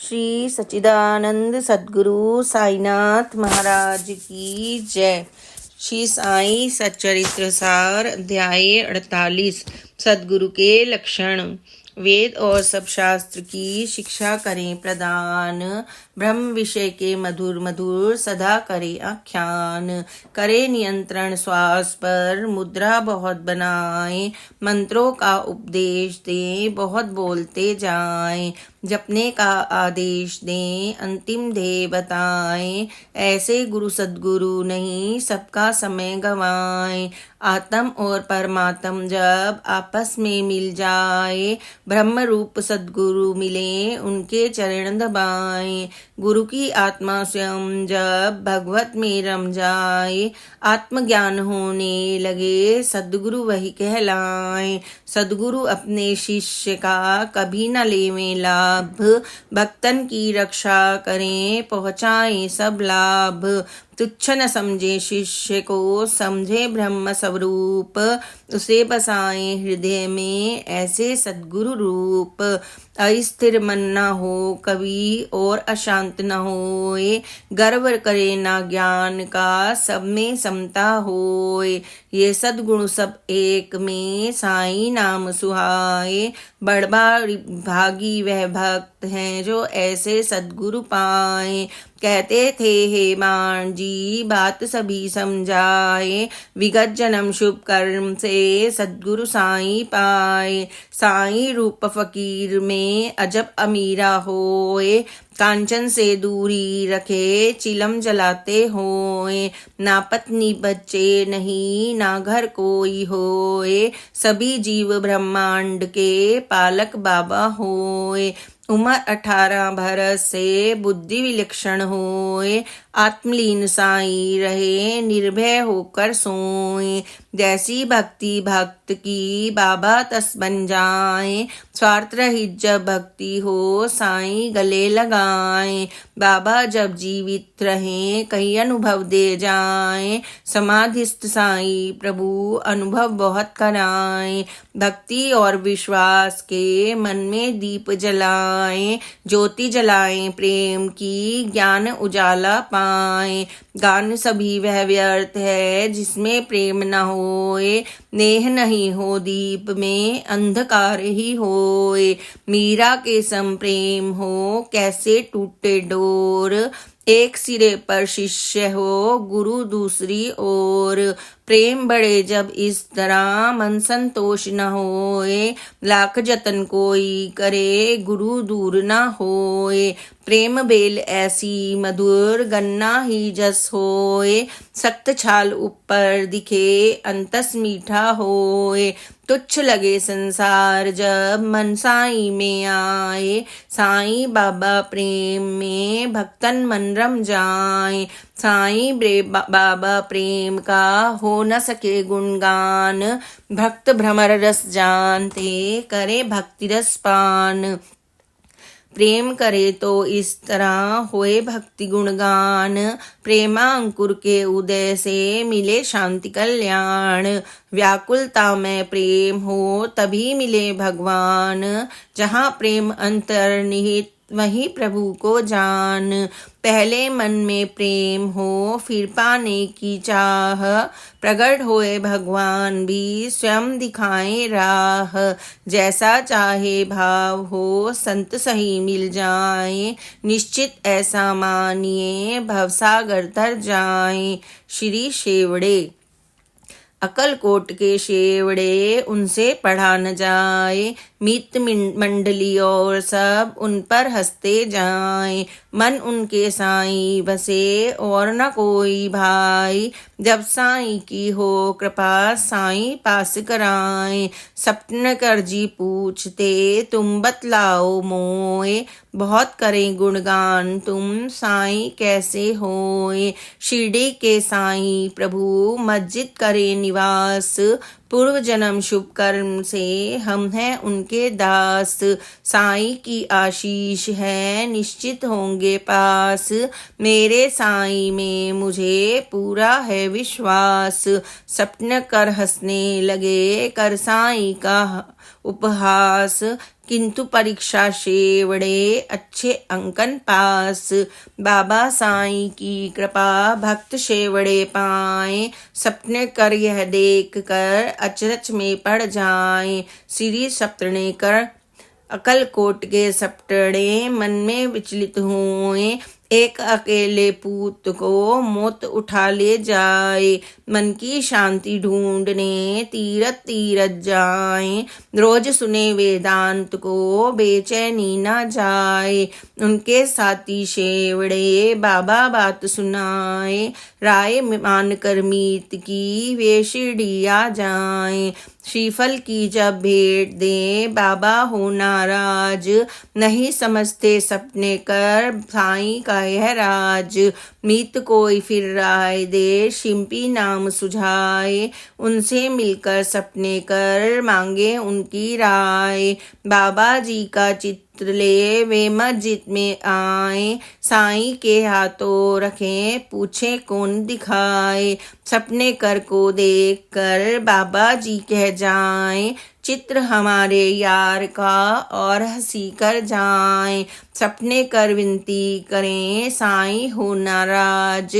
श्री सच्चिदानंद सद्गुरु साईनाथ महाराज की जय। श्री साई सच्चरित्र सार अध्याय 48। सद्गुरु के लक्षण। वेद और सब शास्त्र की शिक्षा करें प्रदान, ब्रह्म विषय के मधुर मधुर सदा करे आख्यान। करे नियंत्रण श्वास पर, मुद्रा बहुत बनाए, मंत्रों का उपदेश दें, बहुत बोलते जाएं। जपने का आदेश दें, अंतिम ध्येय बताएं। ऐसे गुरु सद्गुरु नहीं, सबका समय गंवाएं। आत्म और परमात्म जब आपस में मिल जाए, ब्रह्म रूप सद्गुरु मिले, उनके चरण दबाएं। गुरु की आत्मा स्वयं जब भगवत में रम जाए, आत्मज्ञान होने लगे, सद्गुरु वही कहलाएं। सद्गुरु अपने शिष्य का कभी न लेवें लाभ, भक्तन की रक्षा करें, पहुँचाएं सब लाभ। तुच्छ न समझे शिष्य को, समझे ब्रह्म स्वरूप, उसे बसाएं हृदय में ऐसे सद्गुरु रूप। अस्थिर मन न हो कभी और अशांत न होए, गर्व करे ना ज्ञान का, सब में समता होए। ये सद्गुण सब एक में, साई नाम सुहाए। बड़बा भागी वह भक्त हैं, जो ऐसे सद्गुरु पाए। कहते थे हे मान जी, बात सभी समझाए, विगत जन्म शुभ कर्म से सद्गुरु साई पाए। साई रूप फकीर में अजब अमीरा होए, कांचन से दूरी रखे, चिलम जलाते होए। ना पत्नी बच्चे नहीं, ना घर कोई होए, सभी जीव ब्रह्मांड के पालक बाबा होए। उम्र 18 बरस से बुद्धि विलक्षण होए, आत्मलीन साई रहे, निर्भय होकर सोए। जैसी भक्ति भक्त की, बाबा तस बन जाए, स्वार्थ रहित जब भक्ति हो, साई गले लगाए। बाबा जब जीवित रहें, कहीं अनुभव दे जाएं, समाधिस्थ साई प्रभु अनुभव बहुत कराएं। भक्ति और विश्वास के मन में दीप जलाएं, ज्योति जलाएं प्रेम की, ज्ञान उजाला पाएं। गान सभी वह व्यर्थ है, जिसमें प्रेम न होए, नेह नहीं हो दीप में, अंधकार ही होए। मीरा के सम प्रेम हो, कैसे टूटे डोर, एक सिरे पर शिष्य हो, गुरु दूसरी ओर। प्रेम बढ़े जब इस तरह, मन संतोष न होए, लाख जतन कोई करे, गुरु दूर न होए। प्रेम बेल ऐसी मधुर, गन्ना ही जस होए, सख्त छाल ऊपर दिखे, अंतस मीठा होए। तुच्छ लगे संसार जब, मन साई में आए, साई बाबा प्रेम में भक्तन मन रम जाए। साई बाबा प्रेम का हो न सके गुणगान, भक्त भ्रमर रस जानते, करे भक्ति रस पान। प्रेम करे तो इस तरह होए भक्ति गुणगान, प्रेमांकुर के उदय से मिले शांति कल्याण। व्याकुलता में प्रेम हो, तभी मिले भगवान, जहाँ प्रेम अंतर्निहित वही प्रभु को जान। पहले मन में प्रेम हो, फिर पाने की चाह, प्रगट होए भगवान भी, स्वयं दिखाएं राह। जैसा चाहे भाव हो, संत सही मिल जाए, निश्चित ऐसा मानिए, भवसागर तर जाए। श्री शेवड़े। अकलकोट के शेवड़े, उनसे पढ़ा न जाए, मित्र मंडली और सब उन पर हंसते जाएं। मन उनके साईं बसे और न कोई भाई, जब साईं की हो कृपा, साईं पास कराएं। सपन कर जी पूछते, तुम बतलाओ मोए, बहुत करें गुणगान तुम, साईं कैसे होए। शिरडी के साईं प्रभु मस्जिद करे निवास, पूर्व जन्म शुभ कर्म से हम हैं उनके दास। साईं की आशीष है, निश्चित होंगे पास, मेरे साईं में मुझे पूरा है विश्वास। सपन कर हंसने लगे, कर साईं का उपहास, किंतु परीक्षा शेवड़े अच्छे अंकन पास। बाबा साईं की कृपा भक्त शेवड़े पाए, सपने कर यह देख कर अचरज में पड़ जाए। श्री सप्तनेकर अकलकोट के सपटड़े मन में विचलित हुए, एक अकेले पूत को मौत उठा ले जाए। मन की शांति ढूंढने तीरथ तीरथ जाए, रोज सुने वेदांत को बेचैनी ना जाए। उनके साथी शेवड़े बाबा बात सुनाए, राय मान कर मीत की वे शिरडी आ जाए। श्रीफल की जब भेंट दे बाबा हो नाराज, नहीं समझते सपने कर साईं का यह राज। मीत कोई फिर राय दे शिंपी नाम सुझाए, उनसे मिलकर सपने कर मांगे उनकी राय। बाबा जी का चित्र ले वे मस्जिद में आए, साईं के हाथों रखे पूछे कौन दिखाए। सपने कर को देख कर बाबा जी कह जाए, चित्र हमारे यार का और हंसी कर जाए। सपने कर विनती करें साईं हो नाराज,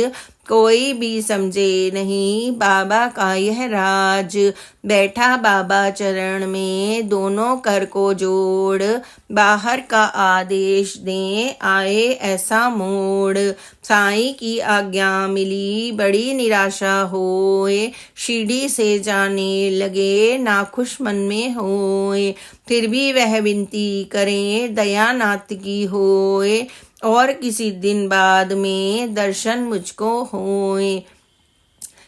कोई भी समझे नहीं बाबा का यह राज। बैठा बाबा चरण में दोनों कर को जोड़, बाहर का आदेश दें आए ऐसा मोड़। साईं की आज्ञा मिली बड़ी निराशा होए, शिरडी से जाने लगे नाखुश मन में होए। फिर भी वह विनती करें दयानाथ की होए, और किसी दिन बाद में दर्शन मुझको होए।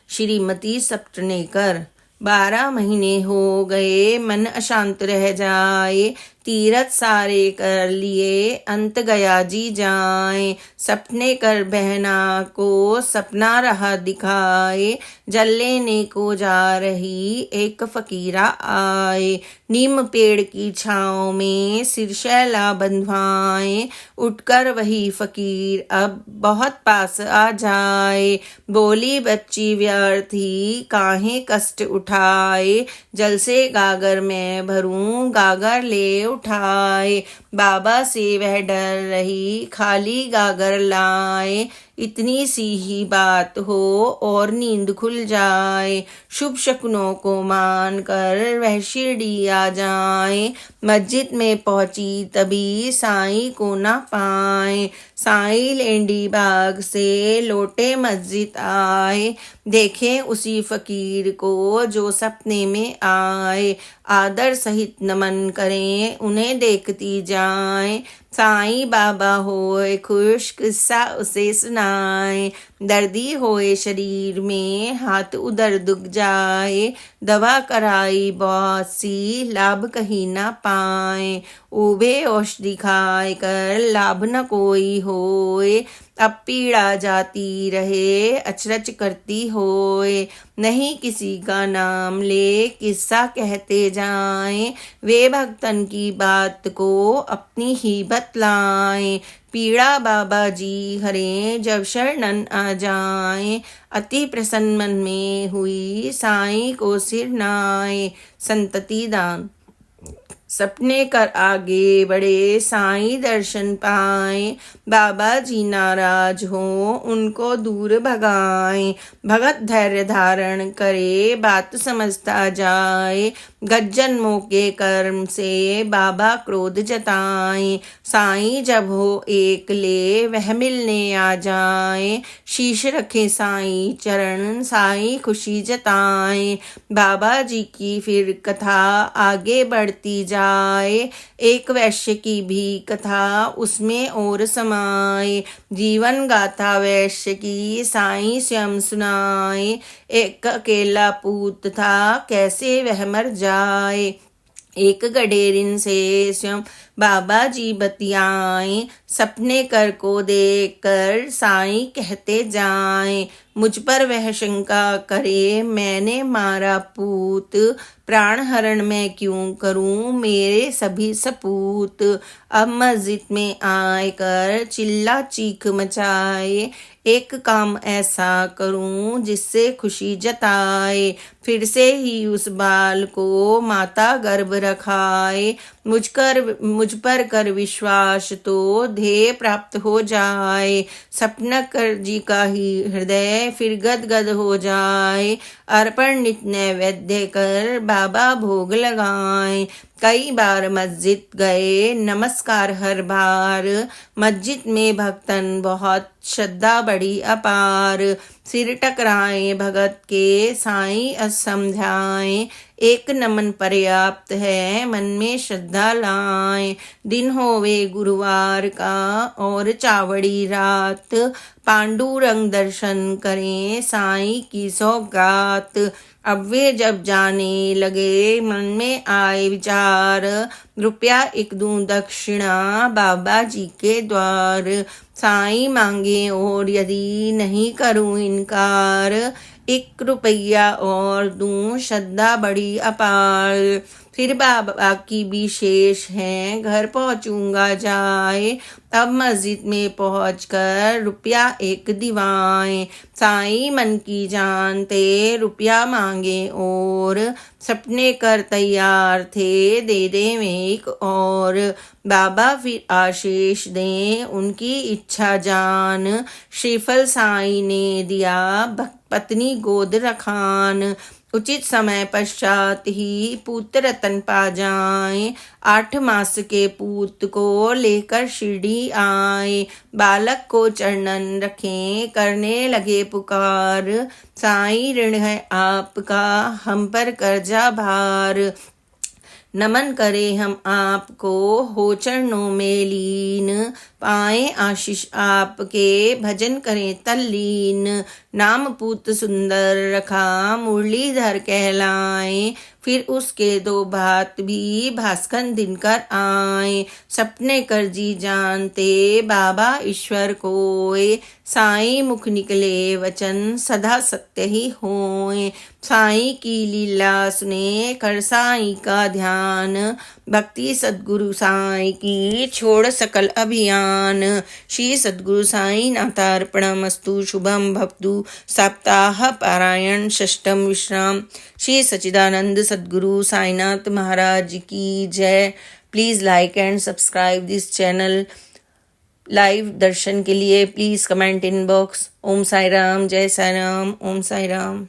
श्रीमती सप्तनेकर 12 महीने हो गए मन अशांत रह जाए, तीरथ सारे कर लिए अंत गया जी जाए। सपने कर बहना को सपना रहा दिखाए, जल लेने को जा रही एक फकीरा आए। नीम पेड़ की छाँव में सिरशैला बंधवाए, उठकर वही फकीर अब बहुत पास आ जाए। बोली बच्ची व्यर्थी काहे कष्ट उठाए, जल से गागर मैं भरूं गागर ले उठाए। बाबा से वह डर रही खाली गागर लाए, इतनी सी ही बात हो और नींद खुल जाए। शुभ शकुनों को मान कर वह शिरडी आ जाए, मस्जिद में पहुंची तभी साईं को ना पाए। साईं लेंडी बाग से लौटे मस्जिद आए, देखे उसी फकीर को जो सपने में आए। आदर सहित नमन करें उन्हें देखती जाए, साईं बाबा होए खुश किस्सा उसे सुनाए। दर्दी होए शरीर में हाथ उधर दुख जाए, दवा कराई बहुत सी लाभ कहीं ना पाए। उबे औषधि खाए कर लाभ न कोई होए, अब पीड़ा जाती रहे अचरज करती होए। नहीं किसी का नाम ले किस्सा कहते जाएं, वे भक्तन की बात को अपनी ही बतलाएं। पीड़ा बाबा जी हरे जब शरणन आ जाए, अति प्रसन्न मन में हुई साईं को सिर नाए। संतति दान। सपने कर आगे बढ़े साईं दर्शन पाए, बाबा जी नाराज हो उनको दूर भगाए। भगत धैर्य धारण करे बात समझता जाए, गत जन्मों के कर्म से बाबा क्रोध जताए। साईं जब हो एक ले वह मिलने आ जाए, शीश रखे साईं चरण साईं खुशी जताए। बाबा जी की फिर कथा आगे बढ़ती जाए, एक वैश्य की भी कथा उसमें और समाए। जीवन गाथा वैश्य की साईं स्वयं सुनाए, एक अकेला पूत था कैसे वह मर जाए। एक गडेरिन से स्वयं बाबा जी बतियाए, सपने कर को देख कर साईं कहते जाएं। मुझ पर वह शंका करे मैंने मारा पूत, प्राण हरण मैं क्यों करूं मेरे सभी सपूत। अब मस्जिद में आए कर चिल्ला चीख मचाए, एक काम ऐसा करूं जिससे खुशी जताए, फिर से ही उस बाल को माता गर्भ रखाए। मुझ पर कर विश्वास तो ध्येय प्राप्त हो जाए, सपना कर जी का ही हृदय फिर गदगद हो जाए। अर्पण नित्य नैवेद्य कर बाबा भोग लगाए, कई बार मस्जिद गए नमस्कार हर बार। मस्जिद में भक्तन बहुत श्रद्धा बड़ी अपार, सिर टकराए भगत के साईं असमझाए। एक नमन पर्याप्त है मन में श्रद्धा लाए, दिन होवे गुरुवार का और चावड़ी रात। पांडुरंग दर्शन करें साईं की सौगात। अब वे जब जाने लगे मन में आए विचार, रुपया एक दूं दक्षिणा बाबा जी के द्वार। साईं मांगे और यदि नहीं करूं इनकार, 1 रुपया और दूं श्रद्धा बड़ी अपार। फिर बाबा की विशेष है घर पहुंचूंगा जाए, अब मस्जिद में पहुंचकर रुपया 1 दिवाएं। साईं मन की जानते रुपया मांगे और, सपने कर तैयार थे दे दे एक और। बाबा फिर आशीष दें उनकी इच्छा जान, श्रीफल साईं ने दिया पत्नी गोद रखान। उचित समय पश्चात ही पुत्र रतन पा जाए, 8 मास के पूत को लेकर शिरडी आए। बालक को चरणन रखें करने लगे पुकार, साईं ऋण है आपका हम पर कर्जा भार। नमन करें हम आपको हो चरणों में लीन, पाए आशीष आपके भजन करें तल्लीन। नाम पूत सुंदर रखा मुरलीधर कहलाए, फिर उसके 2 भात भी भास्कर दिनकर आए। सपने कर जी जानते बाबा ईश्वर कोय, साईं मुख निकले वचन सदा सत्य ही होए। साईं की लीला सुने कर साईं का ध्यान, भक्ति सद्गुरु साईं की छोड़ सकल अभियान। श्री सद्गुरु साईं नाथार्पणमस्तु। शुभम भवतु। सप्ताह पारायण षष्ठम विश्राम। श्री सच्चिदानंद सद्गुरु साईनाथ महाराज की जय। Please like and subscribe this channel. Live दर्शन के लिए please comment in box. Om Sai Ram, जय साई राम, ओम साई राम।